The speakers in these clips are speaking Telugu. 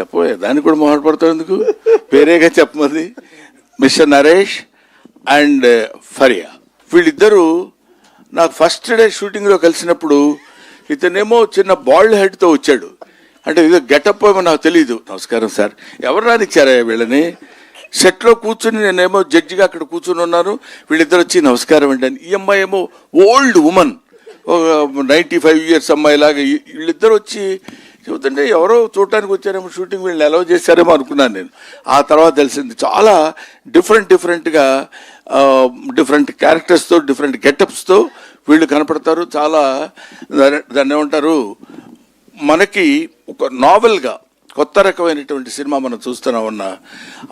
చెప్పబోయే దానికి కూడా మొహపడతావు ఎందుకు? పేరేగా చెప్పమంది. మిస్టర్ నరేష్ అండ్ ఫరియా, వీళ్ళిద్దరూ నాకు ఫస్ట్ డే షూటింగ్లో కలిసినప్పుడు ఇతనేమో చిన్న బాల్డ్ హెడ్తో వచ్చాడు. అంటే ఏదో గెటప్ ఏమో నాకు తెలియదు. నమస్కారం సార్, ఎవరు రానిచ్చారా వీళ్ళని? సెట్లో కూర్చుని నేనేమో జడ్జిగా అక్కడ కూర్చుని ఉన్నాను, వీళ్ళిద్దరు వచ్చి నమస్కారం అండి అని. ఈ అమ్మాయి ఏమో ఓల్డ్ ఉమన్, 95 years అమ్మాయిలాగా. వీళ్ళిద్దరు వచ్చి చెబుతుంటే ఎవరో చూడటానికి వచ్చారేమో, షూటింగ్ వీళ్ళని అలౌ చేశారేమో అనుకున్నాను నేను. ఆ తర్వాత తెలిసింది చాలా డిఫరెంట్గా డిఫరెంట్ క్యారెక్టర్స్తో డిఫరెంట్ గెటప్స్తో వీళ్ళు కనపడతారు. చాలా దాన్ని ఏమంటారు, మనకి ఒక నావెల్గా కొత్త రకమైనటువంటి సినిమా మనం చూస్తున్నామన్న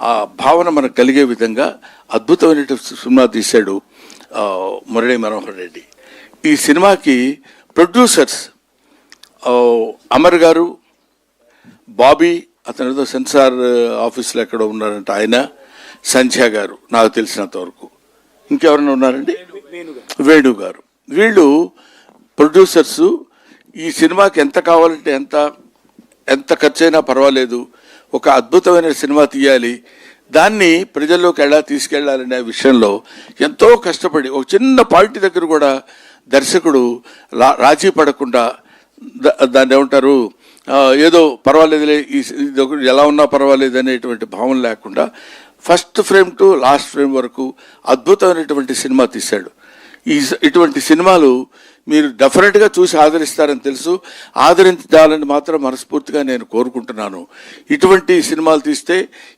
ఆ భావన మనకు కలిగే విధంగా అద్భుతమైనటువంటి సినిమా తీశాడు మురళీ మనోహర్ రెడ్డి. ఈ సినిమాకి ప్రొడ్యూసర్స్ అమర్ గారు, బాబీ, అతను ఏదో సెన్సార్ ఆఫీస్లో ఎక్కడ ఉన్నారంటే ఆయన, సంధ్య గారు నాకు తెలిసినంత వరకు. ఇంకెవరైనా ఉన్నారండి? వేణు గారు. వీళ్ళు ప్రొడ్యూసర్సు. ఈ సినిమాకి ఎంత కావాలంటే ఎంత ఖర్చు అయినా పర్వాలేదు, ఒక అద్భుతమైన సినిమా తీయాలి, దాన్ని ప్రజల్లోకి ఎలా తీసుకెళ్లాలనే విషయంలో ఎంతో కష్టపడి, ఒక చిన్న పార్టీ దగ్గర కూడా దర్శకుడు రాజీ పడకుండా, దాన్ని ఏమంటారు, ఏదో పర్వాలేదులే ఇది ఎలా ఉన్నా పర్వాలేదు అనేటువంటి భావన లేకుండా first frame to last frame వరకు అద్భుతమైనటువంటి సినిమా తీశాడు. ఇటువంటి సినిమాలు మీరు డెఫినెట్గా చూసి ఆదరిస్తారని తెలుసు. ఆదరించాలని మాత్రం మనస్ఫూర్తిగా నేను కోరుకుంటున్నాను. ఇటువంటి సినిమాలు తీస్తే,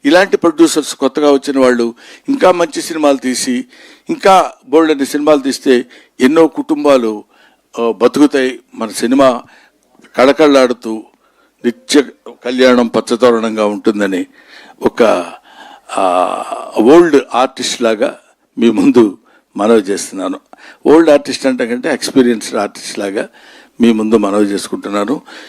ఇలాంటి ప్రొడ్యూసర్స్ కొత్తగా వచ్చిన వాళ్ళు ఇంకా మంచి సినిమాలు తీసి, ఇంకా బోల్డన్ని సినిమాలు తీస్తే ఎన్నో కుటుంబాలు బతుకుతాయి. మన సినిమా కళకళలాడుతూ నిత్య కళ్యాణం పచ్చతోరణంగా ఉంటుందని ఒక ఓల్డ్ ఆర్టిస్ట్ లాగా మీ ముందు మనవి చేస్తున్నాను. ఓల్డ్ ఆర్టిస్ట్ అంటే కంటే ఎక్స్పీరియన్స్డ్ ఆర్టిస్ట్ లాగా మీ ముందు మనవి చేసుకుంటున్నాను.